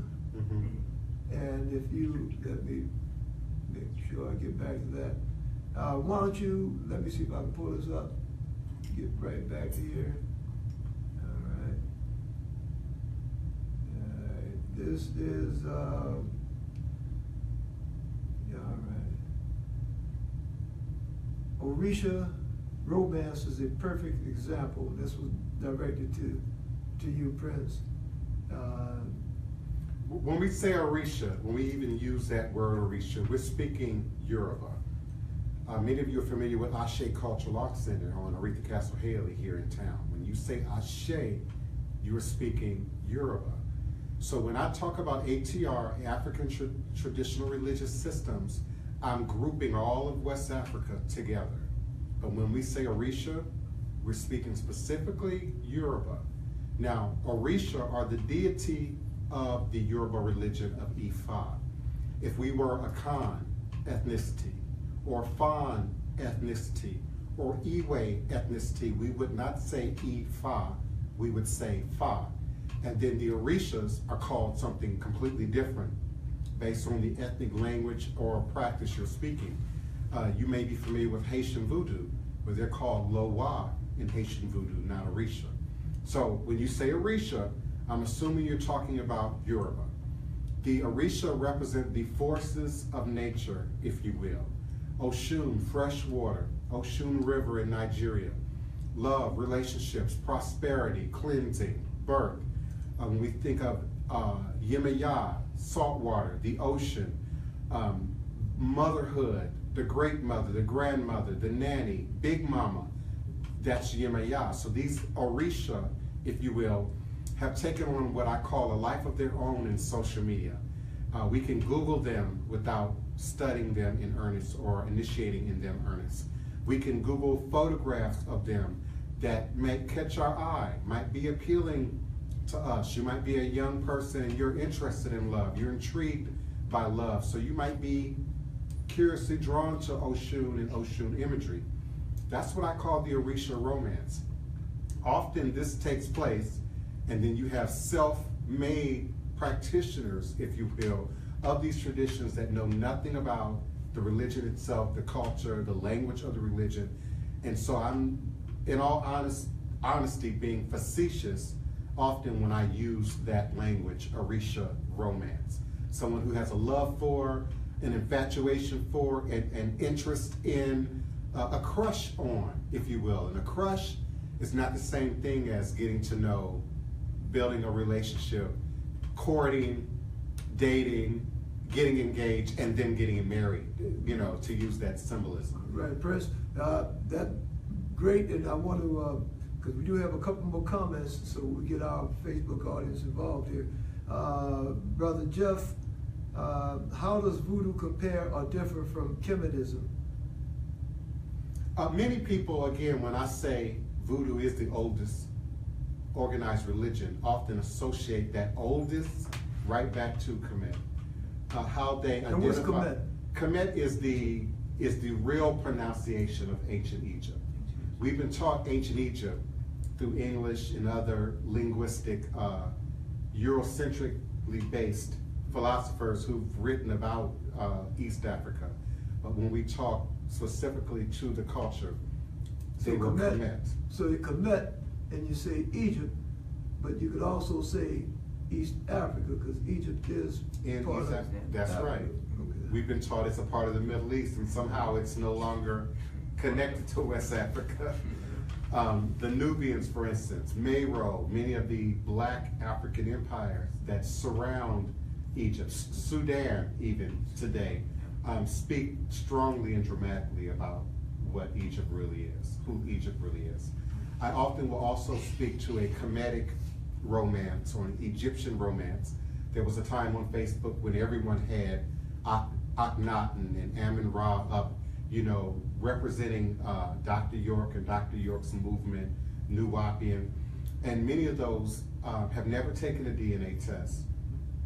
And if you let me make sure I get back to that. Why don't you, let me see if I can pull this up. Get right back here. All right. This is, yeah, all right. Orisha romance is a perfect example. This was directed to you, Prince. When we say Orisha, when we even use that word Orisha, we're speaking Yoruba. Many of you are familiar with Ashe Cultural Arts Center on Aretha Castle Haley here in town. When you say Ashe, you are speaking Yoruba. So when I talk about ATR, African Traditional Religious Systems, I'm grouping all of West Africa together. But when we say Orisha, we're speaking specifically Yoruba. Now, Orisha are the deity of the Yoruba religion of Ifa. If we were a Khan ethnicity, or Fan ethnicity, or Iwe ethnicity, we would not say Ifa, we would say Fa. And then the Orishas are called something completely different based on the ethnic language or practice you're speaking. You may be familiar with Haitian Voodoo, where they're called Loa in Haitian Voodoo, not Orisha. So when you say Orisha, I'm assuming you're talking about Yoruba. The Orisha represent the forces of nature, if you will. Oshun, fresh water, Oshun River in Nigeria. Love, relationships, prosperity, cleansing, birth. When we think of Yemaya, salt water, the ocean, motherhood, the great mother, the grandmother, the nanny, big mama, that's Yemaya. So these Orisha, if you will, have taken on what I call a life of their own in social media. We can Google them without studying them in earnest or initiating in them earnest. We can Google photographs of them that may catch our eye, might be appealing to us. You might be a young person and you're interested in love. You're intrigued by love. So you might be curiously drawn to Oshun and Oshun imagery. That's what I call the Orisha romance. Often this takes place, and then you have self-made practitioners, if you will, of these traditions that know nothing about the religion itself, the culture, the language of the religion. And so I'm, in all honesty, being facetious often when I use that language, Orisha romance. Someone who has a love for, an infatuation for, an interest in, a crush on, if you will. And a crush is not the same thing as getting to know, building a relationship, courting, dating, getting engaged, and then getting married, you know, to use that symbolism. Right, Prince, that's great, and I want to, because we do have a couple more comments, so we get our Facebook audience involved here. Brother Jeff, how does Voodoo compare or differ from Kemetism? Many people, again, when I say Voodoo is the oldest organized religion, often associate that oldest right back to Kemet. How they identify. And what's Kemet? Kemet is the real pronunciation of ancient Egypt. We've been taught ancient Egypt through English and other linguistic, Eurocentrically based philosophers who've written about East Africa. But when we talk specifically to the culture, they were Kemet. So you Kemet and you say Egypt, but you could also say East Africa, because Egypt is part of That's Africa. right. Okay. We've been taught it's a part of the Middle East, and somehow it's no longer connected to West Africa. The Nubians, for instance, Meroe, many of the black African empires that surround Egypt, Sudan even today, speak strongly and dramatically about what Egypt really is, who Egypt really is. I often will also speak to a Kemetic romance or an Egyptian romance. There was a time on Facebook when everyone had Akhenaten and Amun-Ra up, you know, representing Dr. York and Dr. York's movement, Nuwapian, and many of those have never taken a DNA test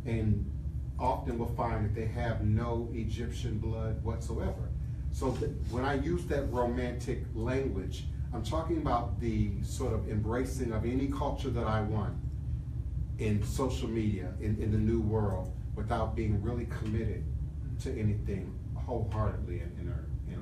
and often will find that they have no Egyptian blood whatsoever. So when I use that romantic language, I'm talking about the sort of embracing of any culture that I want in social media, in the new world, without being really committed to anything wholeheartedly in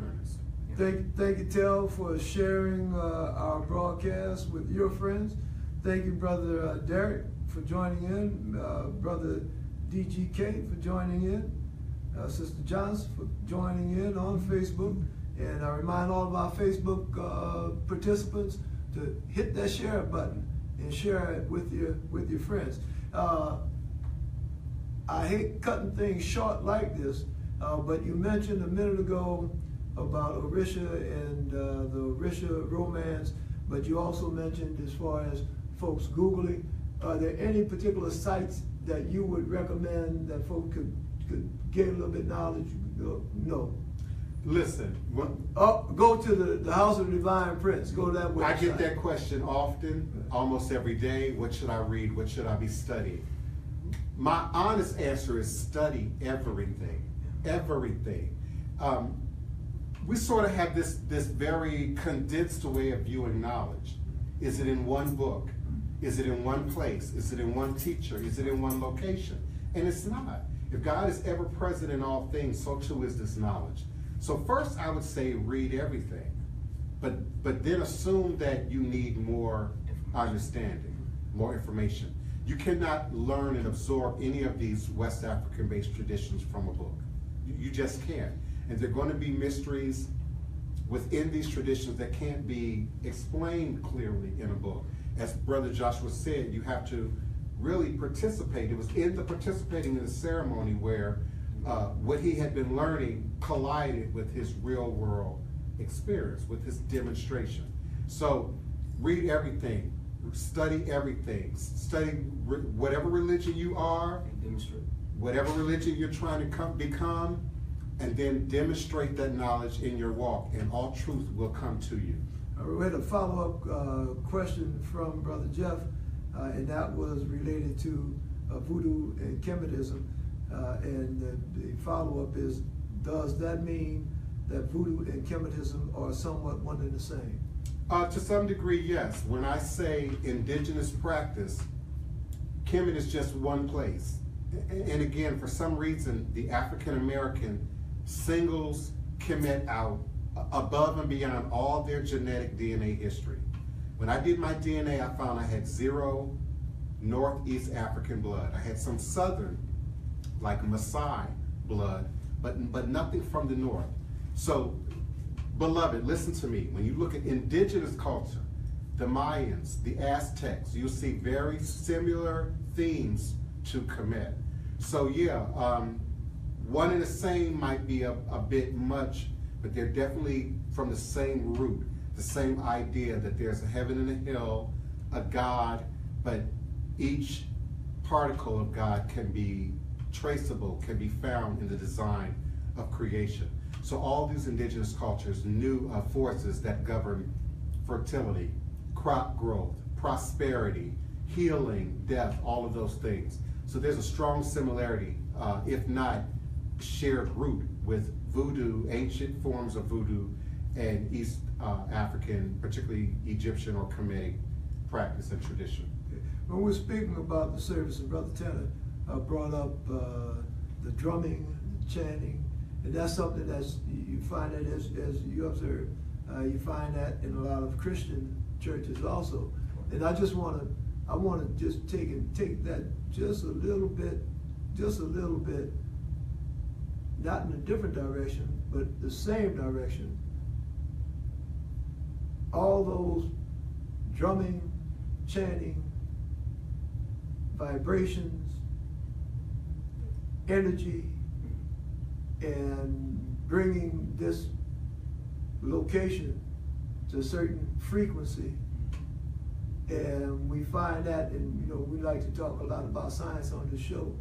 earnest. Thank you, Tel, for sharing our broadcast with your friends. Thank you, Brother Derek, for joining in. Brother DGK for joining in. Sister Johnson for joining in on Facebook. And I remind all of our Facebook participants to hit that share button and share it with your friends. I hate cutting things short like this, but you mentioned a minute ago about Orisha and the Orisha romance, but you also mentioned as far as folks Googling, are there any particular sites that you would recommend that folks could get a little bit knowledge? No. Listen. Go to the House of the Divine Prince. Go to that website. I get that question often, almost every day. What should I read? What should I be studying? My honest answer is study everything. Everything. We sort of have this very condensed way of viewing knowledge. Is it in one book? Is it in one place? Is it in one teacher? Is it in one location? And it's not. If God is ever present in all things, so too is this knowledge. So first I would say read everything, but then assume that you need more understanding, more information. You cannot learn and absorb any of these West African-based traditions from a book. You just can't. And there are going to be mysteries within these traditions that can't be explained clearly in a book. As Brother Joshua said, you have to really participate. It was in the participating in the ceremony where what he had been learning collided with his real world experience, with his demonstration. So read everything, study everything, study whatever religion you are, And demonstrate. whatever religion you're trying to become, and then demonstrate that knowledge in your walk, and all truth will come to you. We had a follow-up question from Brother Jeff, and that was related to Voodoo and Kemetism. And the follow-up is, does that mean that Voodoo and Kemetism are somewhat one and the same? To some degree, yes. When I say indigenous practice, Kemet is just one place. And again, for some reason, the African-American singles Kemet out above and beyond all their genetic DNA history. When I did my DNA, I found I had 0 Northeast African blood. I had some Southern, like Maasai blood, but nothing from the North. So, beloved, listen to me. When you look at indigenous culture, the Mayans, the Aztecs, you'll see very similar themes to Kemet. So yeah, one and the same might be a bit much, but they're definitely from the same root, the same idea that there's a heaven and a hell, a God, but each particle of God can be traceable, can be found in the design of creation. So all these indigenous cultures knew of forces that govern fertility, crop growth, prosperity, healing, death, all of those things. So there's a strong similarity, if not shared root, with Voodoo, ancient forms of Voodoo, and East African, particularly Egyptian or Kemetic practice and tradition. When we're speaking about the service, and Brother Tanner brought up the drumming, the chanting, and that's something that's, you find that as you observe, you find that in a lot of Christian churches also. And I want to just take that just a little bit, not in a different direction, but the same direction. All those drumming, chanting, vibrations, energy, and bringing this location to a certain frequency. And we find that, and we like to talk a lot about science on this show,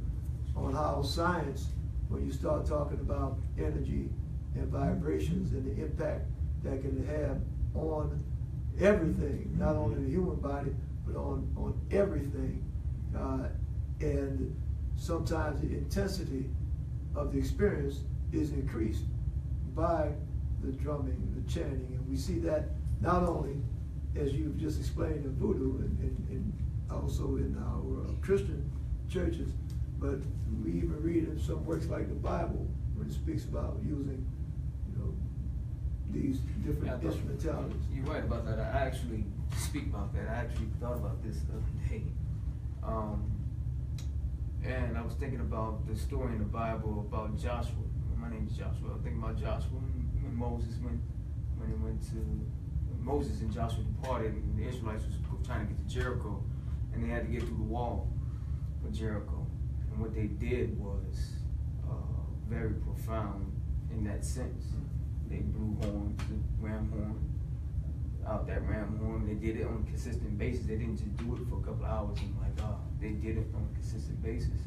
on how science, when you start talking about energy and vibrations and the impact that can have on everything, not only the human body, but on everything, And sometimes the intensity of the experience is increased by the drumming, the chanting, and we see that not only, as you've just explained, in Voodoo and also in our Christian churches, but we even read in some works like the Bible when it speaks about using, these different instrumentalities. You're right about that. I actually speak about that. I actually thought about this the other day. And I was thinking about the story in the Bible about Joshua. My name is Joshua. I was thinking about Joshua when Moses Moses and Joshua departed, and the Israelites was trying to get to Jericho, and they had to get through the wall of Jericho. And what they did was very profound in that sense. They blew horns, the ram horn, out that ram horn. They did it on a consistent basis. They didn't just do it for a couple of hours and they did it on a consistent basis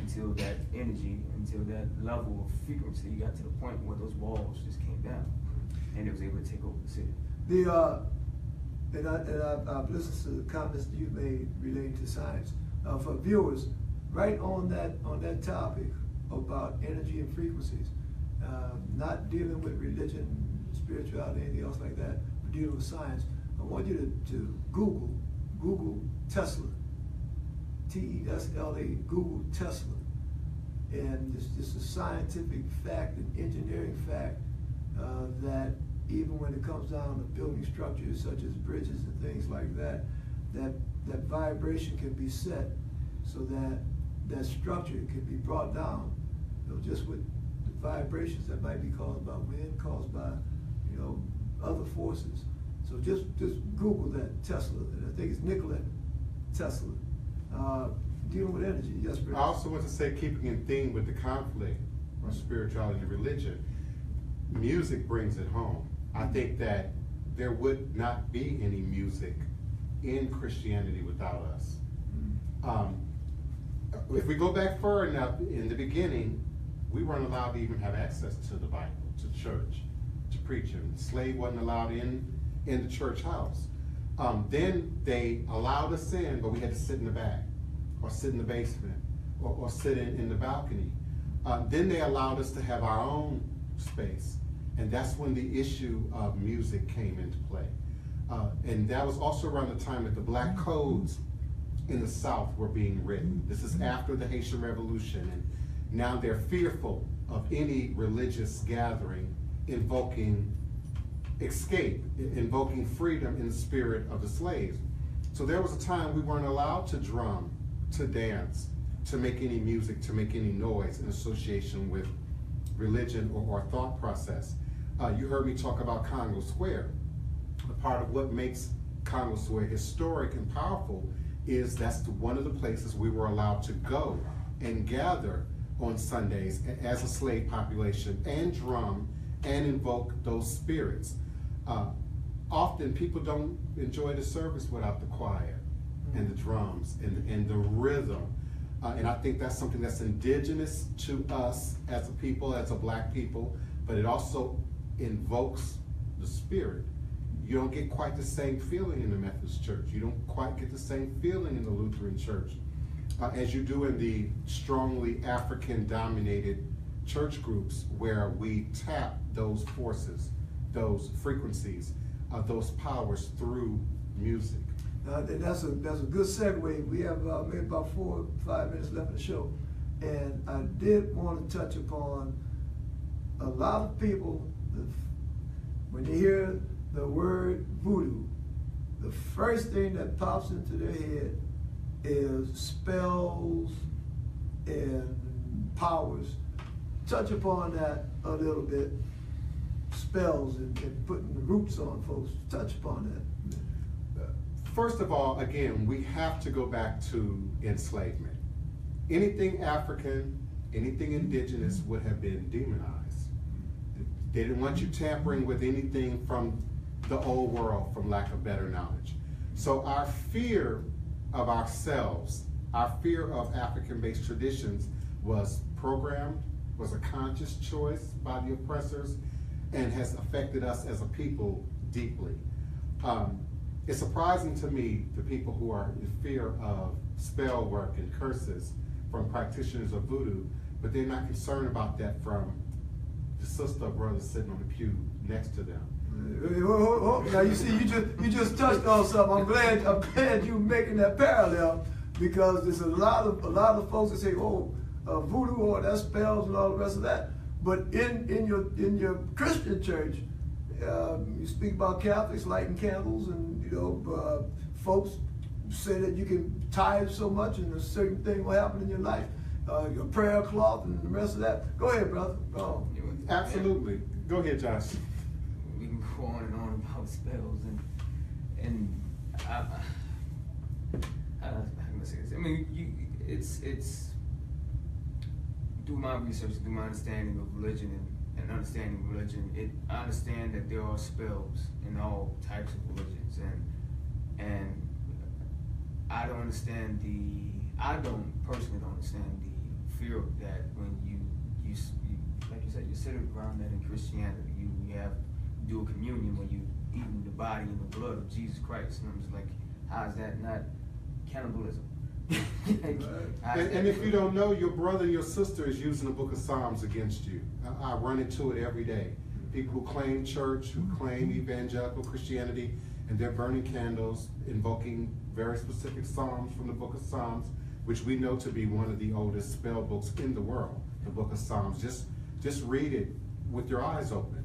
until that energy, until that level of frequency got to the point where those walls just came down and it was able to take over the city. I've listened to the comments that you made relating to science. For viewers, right on that topic about energy and frequencies, not dealing with religion, spirituality, anything else like that, but dealing with science, I want you to Google Tesla, Tesla, Google Tesla. And it's a scientific fact, an engineering fact, that even when it comes down to building structures such as bridges and things like that, that vibration can be set so that structure can be brought down, just with the vibrations that might be caused by wind, caused by, other forces. So just Google that Tesla, and I think it's Nikola Tesla, dealing with energy. Yes, Brett? I also want to say, keeping in theme with the conflict of spirituality and religion, music brings it home. I think that there would not be any music in Christianity without us. If we go back far enough, in the beginning, we weren't allowed to even have access to the Bible, to church, to preaching. Slave wasn't allowed in the church house. Then they allowed us in, but we had to sit in the back, or sit in the basement, or sit in the balcony. Then they allowed us to have our own space. And that's when the issue of music came into play. And that was also around the time that the black codes in the South were being written. This is after the Haitian Revolution, and now they're fearful of any religious gathering invoking escape, invoking freedom in the spirit of the slaves. So there was a time we weren't allowed to drum, to dance, to make any music, to make any noise in association with religion or thought process. You heard me talk about Congo Square. A part of what makes Congo Square historic and powerful is that's one of the places we were allowed to go and gather on Sundays as a slave population and drum and invoke those spirits. Often people don't enjoy the service without the choir and the drums and the rhythm. And I think that's something that's indigenous to us as a people, as a black people, but it also invokes the spirit. You don't get quite the same feeling in the Methodist Church. You don't quite get the same feeling in the Lutheran Church as you do in the strongly African-dominated church groups where we tap those forces, those frequencies, those powers through music. And that's a good segue. We have maybe about 4 or 5 minutes left in the show. And I did want to touch upon a lot of people, when they hear the word voodoo, the first thing that pops into their head is spells and powers. Touch upon that a little bit. Spells and putting the roots on folks. Touch upon that. First of all, again, we have to go back to enslavement. Anything African, anything indigenous would have been demonized. They didn't want you tampering with anything from the old world, from lack of better knowledge. So our fear of ourselves, our fear of African-based traditions was programmed, was a conscious choice by the oppressors, and has affected us as a people deeply. it's surprising to me the people who are in fear of spell work and curses from practitioners of voodoo, but they're not concerned about that from the sister or brother sitting on the pew next to them. Now you see, you just touched on something. I'm glad you're making that parallel, because there's a lot of folks that say, oh, voodoo, or that spells and all the rest of that. But in your Christian church, you speak about Catholics lighting candles, and folks say that you can tithe so much and a certain thing will happen in your life. Your prayer cloth and the rest of that. Go ahead, brother. Go on. Absolutely. Go ahead, Josh. We can go on and on about spells and how can I say this? I mean, it's through my research, through my understanding of religion and understanding religion, I understand that there are spells in all types of religions, and I don't personally don't understand the fear of that when you like you said, you sit around that in Christianity. You do a communion when you eating the body and the blood of Jesus Christ. And I'm just like, how is that not cannibalism? And if you don't know, your brother and your sister is using the book of Psalms against you. I run into it every day. People who claim church, who claim evangelical Christianity, and they're burning candles, invoking very specific psalms from the book of Psalms, which we know to be one of the oldest spell books in the world, the book of Psalms. Just read it with your eyes open.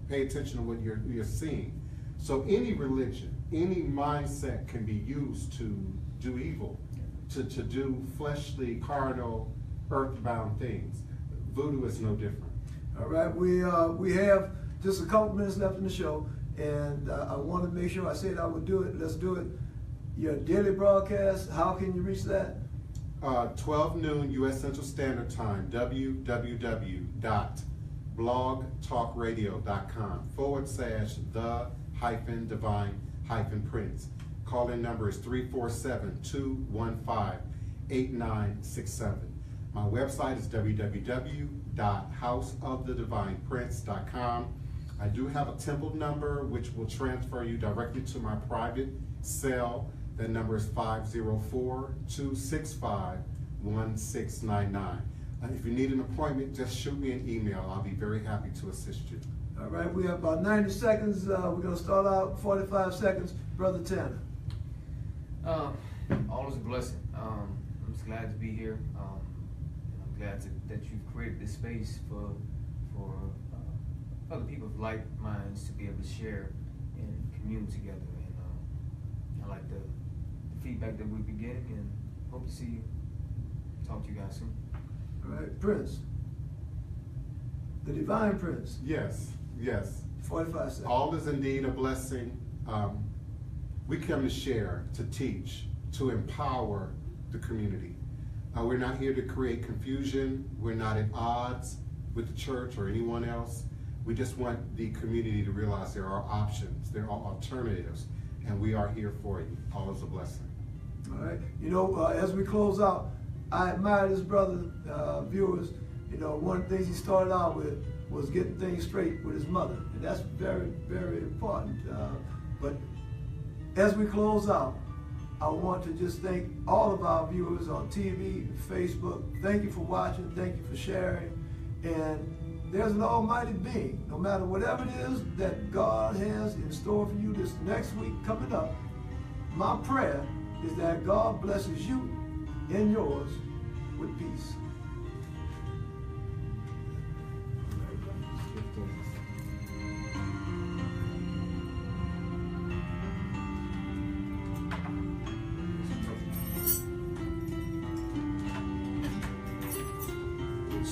Pay attention to what you're seeing. So any religion, any mindset can be used to do evil, to do fleshly, carnal, earthbound things. Voodoo is no different. All right, we have just a couple minutes left in the show, and I want to make sure I said I would do it. Let's do it. Your daily broadcast, how can you reach that? 12 noon U.S. Central Standard Time, www.blogtalkradio.com/the-divine-prince. Call-in number is 347-215-8967. My website is www.houseofthedivineprince.com. I do have a temple number which will transfer you directly to my private cell. That number is 504-265-1699. If you need an appointment, just shoot me an email. I'll be very happy to assist you. All right, we have about 90 seconds. We're going to start out 45 seconds. Brother Tanner. All is a blessing. I'm just glad to be here. I'm glad that you've created this space for other people of like minds to be able to share and commune together. And I like the feedback that we've been getting, and hope to see you. Talk to you guys soon. All right, Prince. The Divine Prince. Yes. 45 seconds. All is indeed a blessing. We come to share, to teach, to empower the community. We're not here to create confusion. We're not at odds with the church or anyone else. We just want the community to realize there are options, there are alternatives, and we are here for you. All is a blessing. All right. As we close out, I admire this brother, viewers. One of the things he started out with was getting things straight with his mother, and that's very, very important. But as we close out, I want to just thank all of our viewers on TV, Facebook. Thank you for watching. Thank you for sharing. And there's an almighty being, no matter whatever it is that God has in store for you this next week coming up. My prayer is that God blesses you and yours with peace.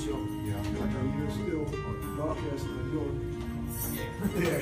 Sure. Yeah, I know you're still broadcasting on your. Yeah.